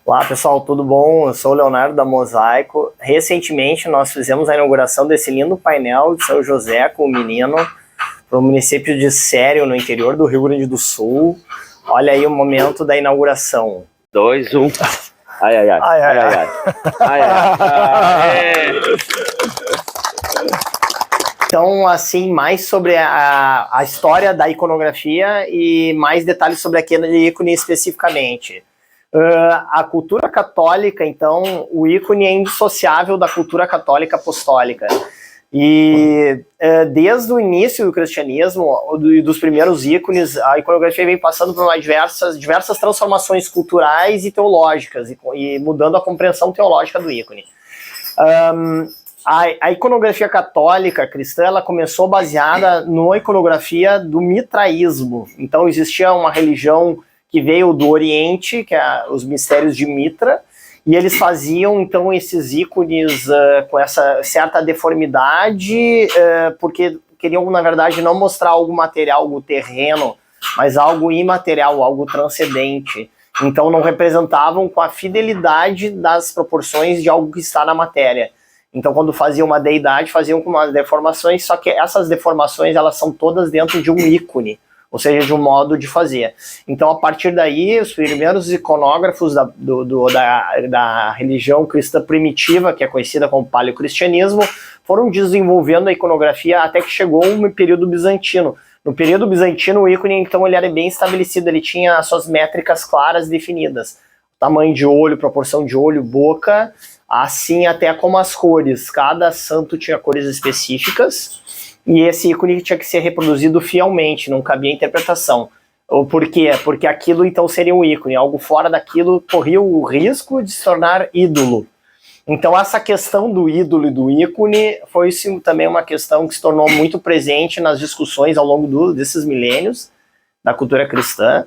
Olá pessoal, tudo bom? Eu sou o Leonardo da Mosaico. Recentemente nós fizemos a inauguração desse lindo painel de São José com o menino para o município de Sério, no interior do Rio Grande do Sul. Olha aí o momento da inauguração. 2, 1. Ai, ai, ai. Ai, ai, ai. Ai, ai, ai. Então, assim, mais sobre a história da iconografia e mais detalhes sobre aquele ícone especificamente. A cultura católica, então, o ícone é indissociável da cultura católica apostólica. E desde o início do cristianismo, dos primeiros ícones, a iconografia vem passando por diversas transformações culturais e teológicas, e mudando a compreensão teológica do ícone. A iconografia católica cristã, ela começou baseada na iconografia do mitraísmo. Então existia uma religião que veio do Oriente, que é os mistérios de Mitra, e eles faziam então esses ícones com essa certa deformidade, porque queriam, na verdade, não mostrar algo material, algo terreno, mas algo imaterial, algo transcendente. Então não representavam com a fidelidade das proporções de algo que está na matéria. Então quando faziam uma deidade, faziam com umas deformações, só que essas deformações elas são todas dentro de um ícone, ou seja, de um modo de fazer. Então, a partir daí, os primeiros iconógrafos da religião cristã primitiva, que é conhecida como paleocristianismo, foram desenvolvendo a iconografia até que chegou um período bizantino. No período bizantino, o ícone, então, ele era bem estabelecido, ele tinha as suas métricas claras definidas. Tamanho de olho, proporção de olho, boca, assim até como as cores. Cada santo tinha cores específicas, e esse ícone tinha que ser reproduzido fielmente, não cabia interpretação. Por quê? Porque aquilo então seria um ícone, algo fora daquilo corria o risco de se tornar ídolo. Então essa questão do ídolo e do ícone foi sim, também uma questão que se tornou muito presente nas discussões ao longo desses milênios da cultura cristã.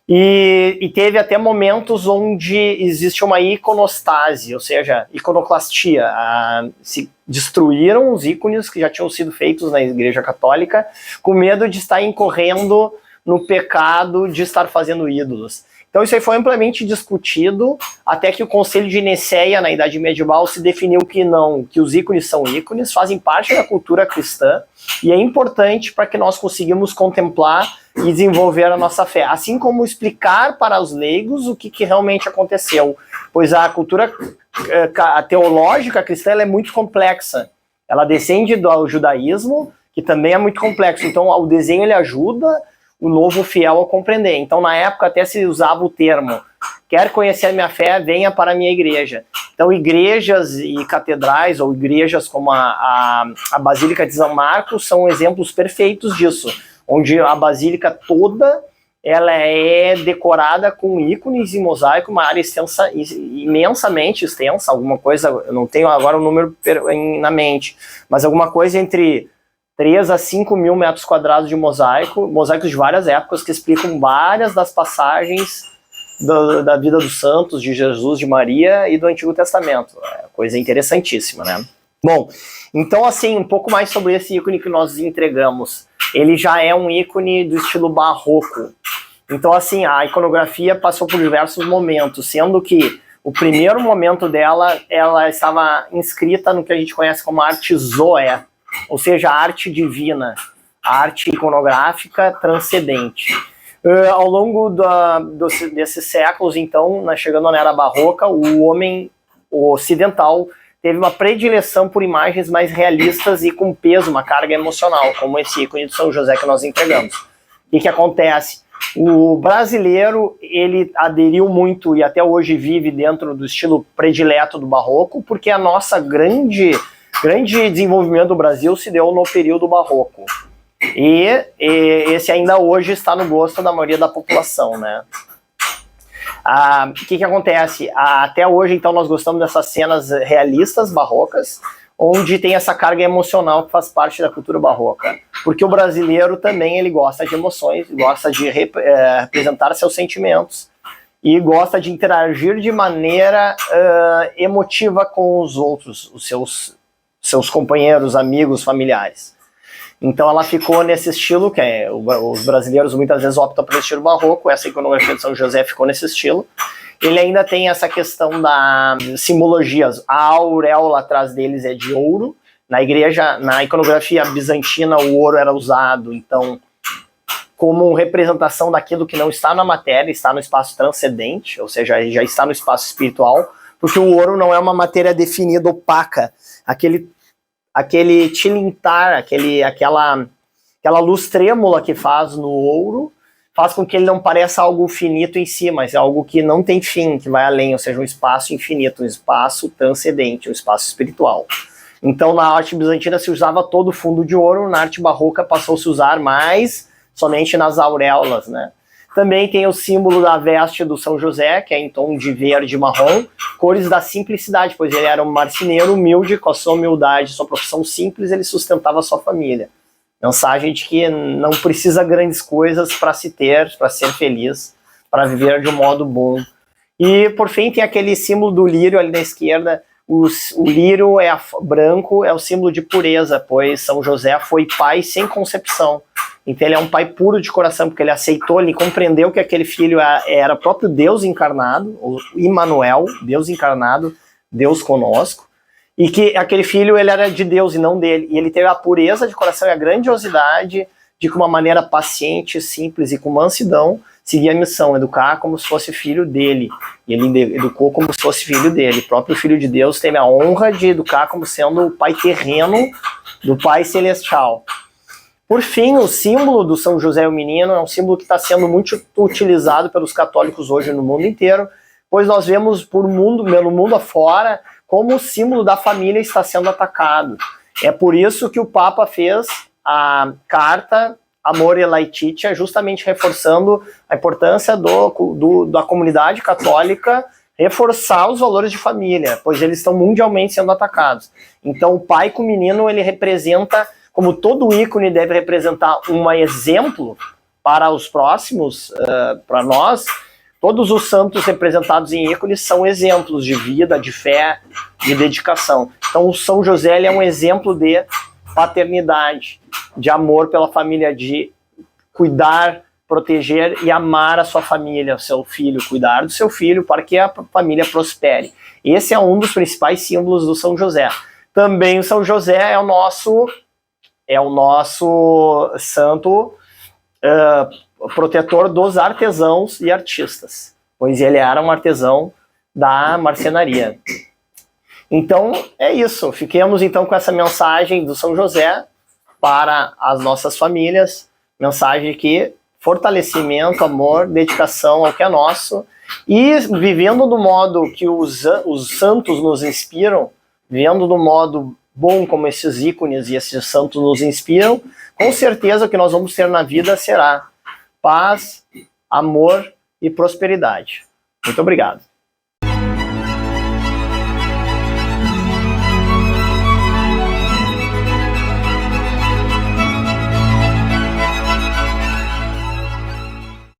E teve até momentos onde existe uma iconostase, ou seja, iconoclastia. Se destruíram os ícones que já tinham sido feitos na Igreja Católica, com medo de estar incorrendo no pecado de estar fazendo ídolos. Então isso aí foi amplamente discutido, até que o Concílio de Nicéia, na Idade Medieval, se definiu que não, que os ícones são ícones, fazem parte da cultura cristã, e é importante para que nós conseguimos contemplar e desenvolver a nossa fé, assim como explicar para os leigos o que realmente aconteceu, pois a cultura teológica cristã ela é muito complexa, ela descende do judaísmo, que também é muito complexo, então o desenho ele ajuda o novo fiel a compreender. Então na época até se usava o termo, quer conhecer a minha fé, venha para a minha igreja. Então igrejas e catedrais, ou igrejas como a Basílica de São Marcos, são exemplos perfeitos disso, onde a basílica toda ela é decorada com ícones e mosaico, uma área extensa, imensamente extensa, alguma coisa, eu não tenho agora o número na mente, mas alguma coisa entre 3 a 5 mil metros quadrados de mosaico, mosaicos de várias épocas que explicam várias das passagens da vida dos santos, de Jesus, de Maria e do Antigo Testamento. É coisa interessantíssima, né? Bom, então assim, um pouco mais sobre esse ícone que nós entregamos. Ele já é um ícone do estilo barroco. Então assim, a iconografia passou por diversos momentos, sendo que o primeiro momento dela, ela estava inscrita no que a gente conhece como arte zoé, ou seja, a arte divina, a arte iconográfica transcendente. Ao longo desses séculos, então, chegando na era barroca, o homem ocidental teve uma predileção por imagens mais realistas e com peso, uma carga emocional, como esse ícone de São José que nós entregamos. O que acontece? O brasileiro, ele aderiu muito e até hoje vive dentro do estilo predileto do barroco, porque a nossa grande desenvolvimento do Brasil se deu no período barroco. E esse ainda hoje está no gosto da maioria da população, né? O que acontece? Até hoje, então, nós gostamos dessas cenas realistas, barrocas, onde tem essa carga emocional que faz parte da cultura barroca. Porque o brasileiro também ele gosta de emoções, gosta de representar seus sentimentos e gosta de interagir de maneira emotiva com os outros, os seus companheiros, amigos, familiares. Então ela ficou nesse estilo, os brasileiros muitas vezes optam pelo estilo barroco, essa iconografia de São José ficou nesse estilo. ele ainda tem essa questão da simbologia. A auréola atrás deles é de ouro. Na igreja, na iconografia bizantina, o ouro era usado, então, como representação daquilo que não está na matéria, está no espaço transcendente, ou seja, já está no espaço espiritual, porque o ouro não é uma matéria definida, opaca. Aquele tilintar, aquela luz trêmula que faz no ouro, faz com que ele não pareça algo finito em si, mas é algo que não tem fim, que vai além, ou seja, um espaço infinito, um espaço transcendente, um espaço espiritual. Então, na arte bizantina se usava todo o fundo de ouro, na arte barroca passou a se usar mais somente nas auréolas, né? Também tem o símbolo da veste do São José, que é em tom de verde e marrom, cores da simplicidade, pois ele era um marceneiro humilde, com a sua humildade, sua profissão simples, ele sustentava a sua família. Mensagem de que não precisa grandes coisas para se ter, para ser feliz, para viver de um modo bom. E, por fim, tem aquele símbolo do lírio ali na esquerda. O lírio branco é o símbolo de pureza, pois São José foi pai sem concepção. Então ele é um pai puro de coração, porque ele aceitou, ele compreendeu que aquele filho era próprio Deus encarnado, o Immanuel, Deus encarnado, Deus conosco, e que aquele filho ele era de Deus e não dele. E ele teve a pureza de coração e a grandiosidade de, com uma maneira paciente, simples e com mansidão, seguir a missão, educar como se fosse filho dele. E ele educou como se fosse filho dele. O próprio Filho de Deus teve a honra de educar como sendo o pai terreno do Pai Celestial. Por fim, o símbolo do São José o Menino é um símbolo que está sendo muito utilizado pelos católicos hoje no mundo inteiro, pois nós vemos pelo mundo afora como o símbolo da família está sendo atacado. É por isso que o Papa fez a carta Amor Laetitia, justamente reforçando a importância da comunidade católica reforçar os valores de família, pois eles estão mundialmente sendo atacados. Então o pai com o menino, ele representa, como todo ícone deve representar um exemplo para os próximos, para nós, todos os santos representados em ícones são exemplos de vida, de fé, de dedicação. Então o São José ele é um exemplo de paternidade, de amor pela família, de cuidar, proteger e amar a sua família, o seu filho, cuidar do seu filho para que a família prospere. Esse é um dos principais símbolos do São José. Também o São José é o nosso santo protetor dos artesãos e artistas, pois ele era um artesão da marcenaria. Então é isso, fiquemos então com essa mensagem do São José para as nossas famílias, mensagem que fortalecimento, amor, dedicação ao que é nosso, e vivendo do modo que os santos nos inspiram, vivendo do modo bom como esses ícones e esses santos nos inspiram, com certeza o que nós vamos ter na vida será paz, amor e prosperidade. Muito obrigado.